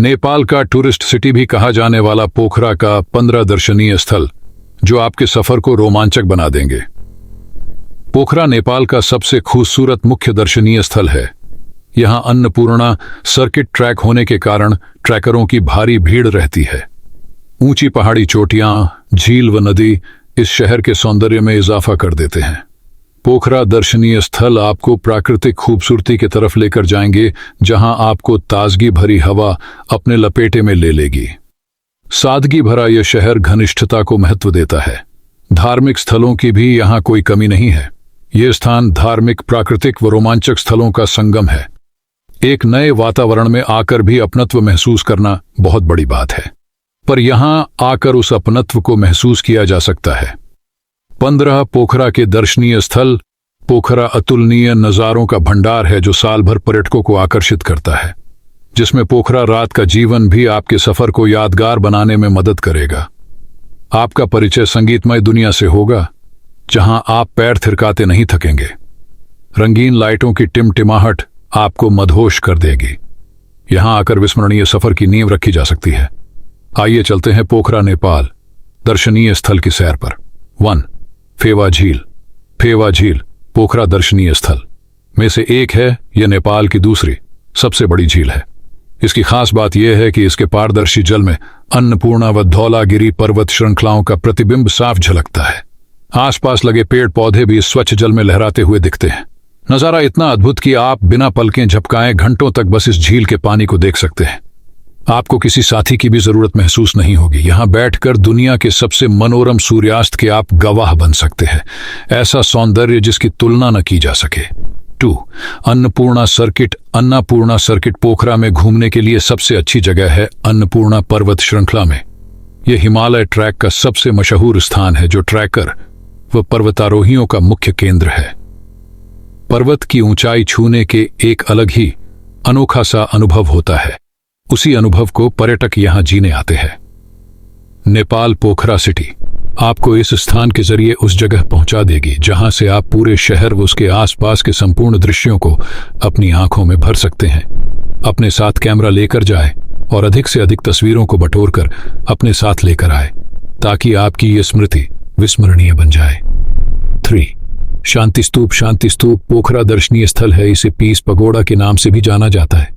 नेपाल का tourist city भी कहा जाने वाला पोखरा का 15 दर्शनीय स्थल जो आपके सफर को रोमांचक बना देंगे। पोखरा नेपाल का सबसे खूबसूरत मुख्य दर्शनीय स्थल है। यहां अन्नपूर्णा सर्किट ट्रैक होने के कारण ट्रैकरों की भारी भीड़ रहती है। ऊंची पहाड़ी चोटियां, झील व नदी इस शहर के सौंदर्य में इजाफा कर देते हैं। पोखरा दर्शनीय स्थल आपको प्राकृतिक खूबसूरती की तरफ लेकर जाएंगे, जहां आपको ताजगी भरी हवा अपने लपेटे में ले लेगी। सादगी भरा यह शहर घनिष्ठता को महत्व देता है। धार्मिक स्थलों की भी यहां कोई कमी नहीं है। यह स्थान धार्मिक, प्राकृतिक व रोमांचक स्थलों का संगम है। एक नए वातावरण में आकर भी अपनत्व महसूस करना बहुत बड़ी बात है, पर यहां आकर उस अपनत्व को महसूस किया जा सकता है। 15 पोखरा के दर्शनीय स्थल। पोखरा अतुलनीय नज़ारों का भंडार है जो साल भर पर्यटकों को आकर्षित करता है, जिसमें पोखरा रात का जीवन भी आपके सफर को यादगार बनाने में मदद करेगा। आपका परिचय संगीतमय दुनिया से होगा, जहां आप पैर थिरकाते नहीं थकेंगे। रंगीन लाइटों की टिमटिमाहट आपको मदहोश कर देगी। यहां आकर विस्मरणीय सफर की नींव रखी जा सकती है। आइए चलते हैं पोखरा नेपाल दर्शनीय स्थल की सैर पर। 1. फेवा झील। फेवा झील पोखरा दर्शनीय स्थल में से एक है। यह नेपाल की दूसरी सबसे बड़ी झील है। इसकी खास बात यह है कि इसके पारदर्शी जल में अन्नपूर्णा व धौलागिरी पर्वत श्रृंखलाओं का प्रतिबिंब साफ झलकता है। आसपास लगे पेड़ पौधे भी स्वच्छ जल में लहराते हुए दिखते हैं। नजारा इतना अद्भुत कि आप बिना पलकें झपकाए घंटों तक बस इस झील के पानी को देख सकते हैं। आपको किसी साथी की भी जरूरत महसूस नहीं होगी। यहां बैठकर दुनिया के सबसे मनोरम सूर्यास्त के आप गवाह बन सकते हैं। ऐसा सौंदर्य जिसकी तुलना न की जा सके। 2. अन्नपूर्णा सर्किट। अन्नपूर्णा सर्किट पोखरा में घूमने के लिए सबसे अच्छी जगह है। अन्नपूर्णा पर्वत श्रृंखला में यह हिमालय ट्रैक का सबसे मशहूर स्थान है, जो ट्रैकर व पर्वतारोहियों का मुख्य केंद्र है। पर्वत की ऊंचाई छूने के एक अलग ही अनोखा सा अनुभव होता है। उसी अनुभव को पर्यटक यहां जीने आते हैं। नेपाल पोखरा सिटी आपको इस स्थान के जरिए उस जगह पहुंचा देगी जहां से आप पूरे शहर व उसके आसपास के संपूर्ण दृश्यों को अपनी आंखों में भर सकते हैं। अपने साथ कैमरा लेकर जाए और अधिक से अधिक तस्वीरों को बटोरकर अपने साथ लेकर आए, ताकि आपकी ये स्मृति विस्मरणीय बन जाए। 3. शांति स्तूप। शांति स्तूप पोखरा दर्शनीय स्थल है। इसे पीस पगोड़ा के नाम से भी जाना जाता है।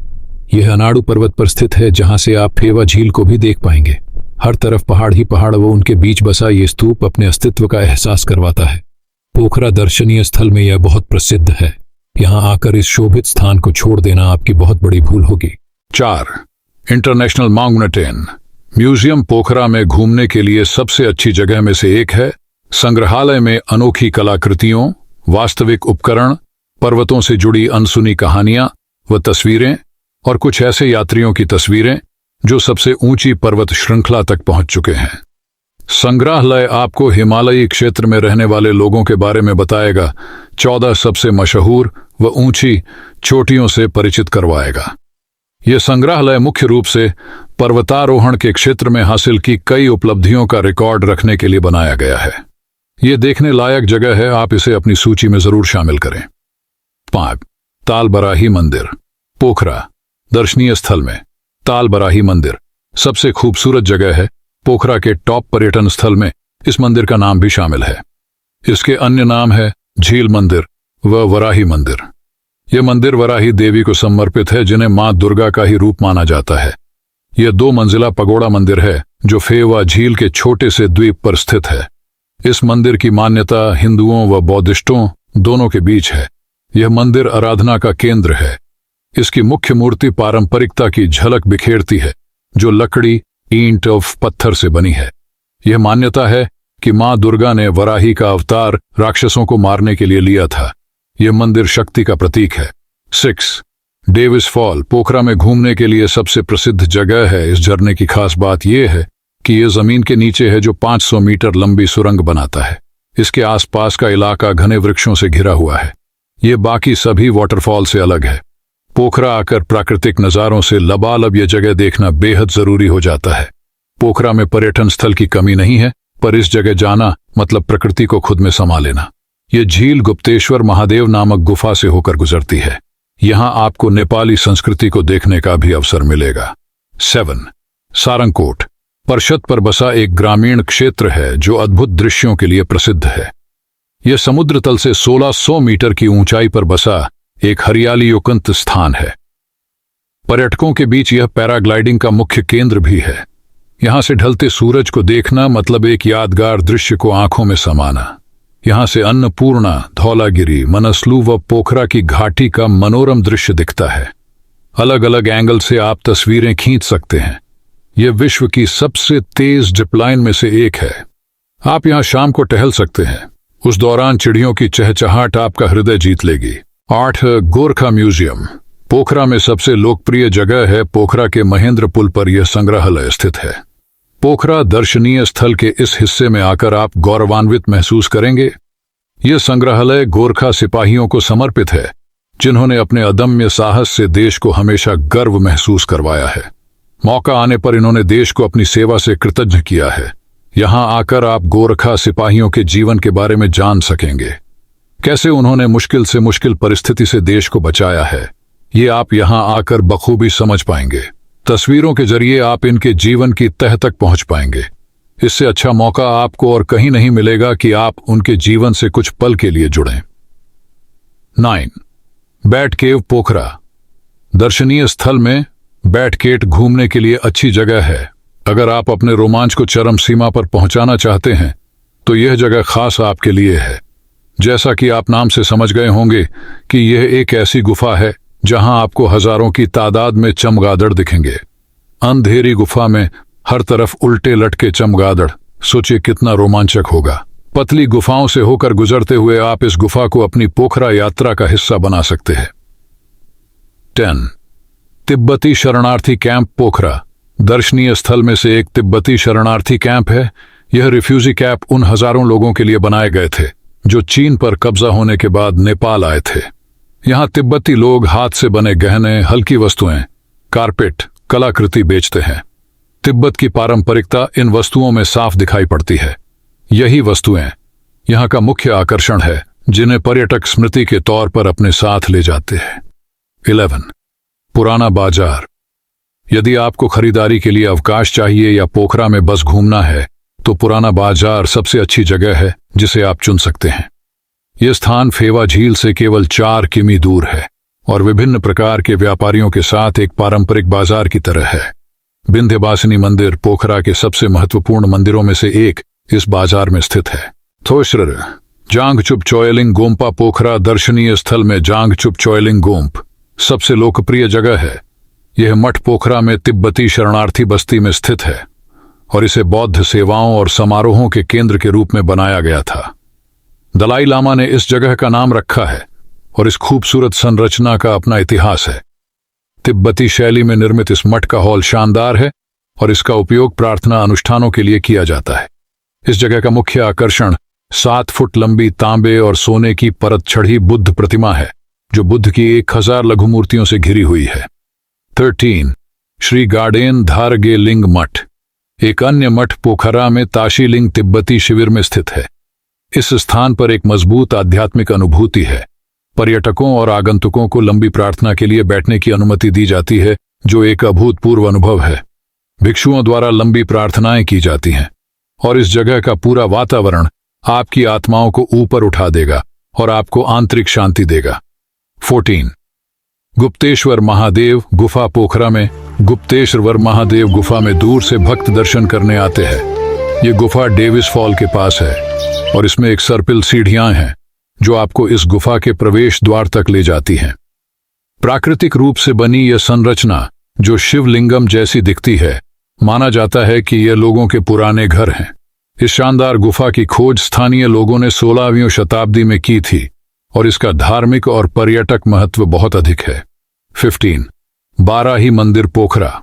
यह अनाडु पर्वत पर स्थित है, जहां से आप फेवा झील को भी देख पाएंगे। हर तरफ पहाड़ ही पहाड़ व उनके बीच बसा ये स्तूप अपने अस्तित्व का एहसास करवाता है। पोखरा दर्शनीय स्थल में यह बहुत प्रसिद्ध है। यहां आकर इस शोभित स्थान को छोड़ देना आपकी बहुत बड़ी भूल होगी। 4. इंटरनेशनल माउंटेन म्यूजियम पोखरा में घूमने के लिए सबसे अच्छी जगह में से एक है। संग्रहालय में अनोखी कलाकृतियों, वास्तविक उपकरण, पर्वतों से जुड़ी अनसुनी कहानियां व तस्वीरें और कुछ ऐसे यात्रियों की तस्वीरें जो सबसे ऊंची पर्वत श्रृंखला तक पहुंच चुके हैं। संग्रहालय आपको हिमालयी क्षेत्र में रहने वाले लोगों के बारे में बताएगा। 14 सबसे मशहूर व ऊंची चोटियों से परिचित करवाएगा। यह संग्रहालय मुख्य रूप से पर्वतारोहण के क्षेत्र में हासिल की कई उपलब्धियों का रिकॉर्ड रखने के लिए बनाया गया है। यह देखने लायक जगह है, आप इसे अपनी सूची में जरूर शामिल करें। 5. तालबराही मंदिर पोखरा दर्शनीय स्थल में तालबराही मंदिर सबसे खूबसूरत जगह है। पोखरा के टॉप पर्यटन स्थल में इस मंदिर का नाम भी शामिल है। इसके अन्य नाम है झील मंदिर व वराही मंदिर। यह मंदिर वराही देवी को समर्पित है, जिन्हें मां दुर्गा का ही रूप माना जाता है। यह 2 मंजिला पगोड़ा मंदिर है जो फेवा झील के छोटे से द्वीप पर स्थित है। इस मंदिर की मान्यता हिंदुओं व बौद्धिस्टों दोनों के बीच है। यह मंदिर आराधना का केंद्र है। इसकी मुख्य मूर्ति पारंपरिकता की झलक बिखेरती है, जो लकड़ी, ईंट और पत्थर से बनी है। यह मान्यता है कि मां दुर्गा ने वराही का अवतार राक्षसों को मारने के लिए लिया था। यह मंदिर शक्ति का प्रतीक है। 6. डेविस फॉल पोखरा में घूमने के लिए सबसे प्रसिद्ध जगह है। इस झरने की खास बात यह है कि यह जमीन के नीचे है, जो 500 मीटर लंबी सुरंग बनाता है। इसके आसपास का इलाका घने वृक्षों से घिरा हुआ है। यह बाकी सभी वाटरफॉल से अलग है। पोखरा आकर प्राकृतिक नज़ारों से लबालब यह जगह देखना बेहद जरूरी हो जाता है। पोखरा में पर्यटन स्थल की कमी नहीं है, पर इस जगह जाना मतलब प्रकृति को खुद में समा लेना। यह झील गुप्तेश्वर महादेव नामक गुफा से होकर गुजरती है। यहां आपको नेपाली संस्कृति को देखने का भी अवसर मिलेगा। 7. सारंगकोट परशत पर बसा एक ग्रामीण क्षेत्र है जो अद्भुत दृश्यों के लिए प्रसिद्ध है। यह समुद्र तल से 1600 मीटर की ऊंचाई पर बसा एक हरियाली युक्त स्थान है। पर्यटकों के बीच यह पैराग्लाइडिंग का मुख्य केंद्र भी है। यहां से ढलते सूरज को देखना मतलब एक यादगार दृश्य को आंखों में समाना। यहां से अन्नपूर्णा, धौलागिरी, मनसलू व पोखरा की घाटी का मनोरम दृश्य दिखता है। अलग अलग एंगल से आप तस्वीरें खींच सकते हैं। यह विश्व की सबसे तेज जिपलाइन में से एक है। आप यहां शाम को टहल सकते हैं। उस दौरान चिड़ियों की चहचहाट आपका हृदय जीत लेगी। 8. गोरखा म्यूजियम पोखरा में सबसे लोकप्रिय जगह है। पोखरा के महेंद्र पुल पर यह संग्रहालय स्थित है। पोखरा दर्शनीय स्थल के इस हिस्से में आकर आप गौरवान्वित महसूस करेंगे। यह संग्रहालय गोरखा सिपाहियों को समर्पित है, जिन्होंने अपने अदम्य साहस से देश को हमेशा गर्व महसूस करवाया है। मौका आने पर इन्होंने देश को अपनी सेवा से कृतज्ञ किया है। यहां आकर आप गोरखा सिपाहियों के जीवन के बारे में जान सकेंगे। कैसे उन्होंने मुश्किल से मुश्किल परिस्थिति से देश को बचाया है, ये आप यहां आकर बखूबी समझ पाएंगे। तस्वीरों के जरिए आप इनके जीवन की तह तक पहुंच पाएंगे। इससे अच्छा मौका आपको और कहीं नहीं मिलेगा कि आप उनके जीवन से कुछ पल के लिए जुड़ें। 9. बैट केव पोखरा दर्शनीय स्थल में बैट केट घूमने के लिए अच्छी जगह है। अगर आप अपने रोमांच को चरम सीमा पर पहुंचाना चाहते हैं तो यह जगह खास आपके लिए है। जैसा कि आप नाम से समझ गए होंगे कि यह एक ऐसी गुफा है जहां आपको हजारों की तादाद में चमगादड़ दिखेंगे। अंधेरी गुफा में हर तरफ उल्टे लटके चमगादड़, सोचिए कितना रोमांचक होगा। पतली गुफाओं से होकर गुजरते हुए आप इस गुफा को अपनी पोखरा यात्रा का हिस्सा बना सकते हैं। 10. तिब्बती शरणार्थी कैंप पोखरा दर्शनीय स्थल में से एक तिब्बती शरणार्थी कैंप है। यह रिफ्यूजी कैंप उन हजारों लोगों के लिए बनाए गए थे जो चीन पर कब्जा होने के बाद नेपाल आए थे। यहां तिब्बती लोग हाथ से बने गहने, हल्की वस्तुएं, कारपेट, कलाकृति बेचते हैं। तिब्बत की पारंपरिकता इन वस्तुओं में साफ दिखाई पड़ती है। यही वस्तुएं यहां का मुख्य आकर्षण है, जिन्हें पर्यटक स्मृति के तौर पर अपने साथ ले जाते हैं। 11. पुराना बाजार यदि आपको खरीदारी के लिए अवकाश चाहिए या पोखरा में बस घूमना है तो पुराना बाजार सबसे अच्छी जगह है जिसे आप चुन सकते हैं। यह स्थान फेवा झील से केवल 4 किमी दूर है और विभिन्न प्रकार के व्यापारियों के साथ एक पारंपरिक बाजार की तरह है। विंध्यवासिनी मंदिर पोखरा के सबसे महत्वपूर्ण मंदिरों में से एक इस बाजार में स्थित है। थोस्र जांगचुप चोयलिंग गोम्पा पोखरा दर्शनीय स्थल में जांगचुप चोयलिंग गोम्प सबसे लोकप्रिय जगह है। यह मठ पोखरा में तिब्बती शरणार्थी बस्ती में स्थित है और इसे बौद्ध सेवाओं और समारोहों के केंद्र के रूप में बनाया गया था। दलाई लामा ने इस जगह का नाम रखा है और इस खूबसूरत संरचना का अपना इतिहास है। तिब्बती शैली में निर्मित इस मठ का हॉल शानदार है और इसका उपयोग प्रार्थना अनुष्ठानों के लिए किया जाता है। इस जगह का मुख्य आकर्षण 7 फुट लंबी तांबे और सोने की परत चढ़ी बुद्ध प्रतिमा है, जो बुद्ध की 1000 लघु मूर्तियों से घिरी हुई है। 13. श्री गार्डेन धारगे लिंग मठ एक अन्य मठ पोखरा में ताशी लिंग तिब्बती शिविर में स्थित है। इस स्थान पर एक मजबूत आध्यात्मिक अनुभूति है। पर्यटकों और आगंतुकों को लंबी प्रार्थना के लिए बैठने की अनुमति दी जाती है, जो एक अभूतपूर्व अनुभव है। भिक्षुओं द्वारा लंबी प्रार्थनाएं की जाती हैं और इस जगह का पूरा वातावरण आपकी आत्माओं को ऊपर उठा देगा और आपको आंतरिक शांति देगा। 14. गुप्तेश्वर महादेव गुफा पोखरा में गुप्तेश्वर महादेव गुफा में दूर से भक्त दर्शन करने आते हैं। ये गुफा डेविस फॉल के पास है और इसमें एक सर्पिल सीढ़ियां हैं जो आपको इस गुफा के प्रवेश द्वार तक ले जाती हैं। प्राकृतिक रूप से बनी यह संरचना जो शिवलिंगम जैसी दिखती है, माना जाता है कि ये लोगों के पुराने घर हैं। इस शानदार गुफा की खोज स्थानीय लोगों ने 16वीं शताब्दी में की थी और इसका धार्मिक और पर्यटक महत्व बहुत अधिक है। 15. बाराही मंदिर पोखरा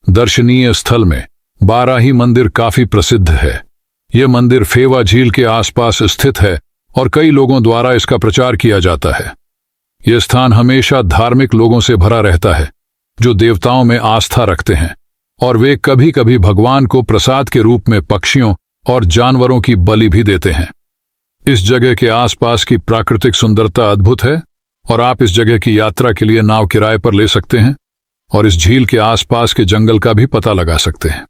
दर्शनीय स्थल में बाराही मंदिर काफी प्रसिद्ध है। यह मंदिर फेवा झील के आसपास स्थित है और कई लोगों द्वारा इसका प्रचार किया जाता है। यह स्थान हमेशा धार्मिक लोगों से भरा रहता है जो देवताओं में आस्था रखते हैं और वे कभी कभी भगवान को प्रसाद के रूप में पक्षियों और जानवरों की बलि भी देते हैं। इस जगह के आसपास की प्राकृतिक सुंदरता अद्भुत है और आप इस जगह की यात्रा के लिए नाव किराए पर ले सकते हैं और इस झील के आसपास के जंगल का भी पता लगा सकते हैं।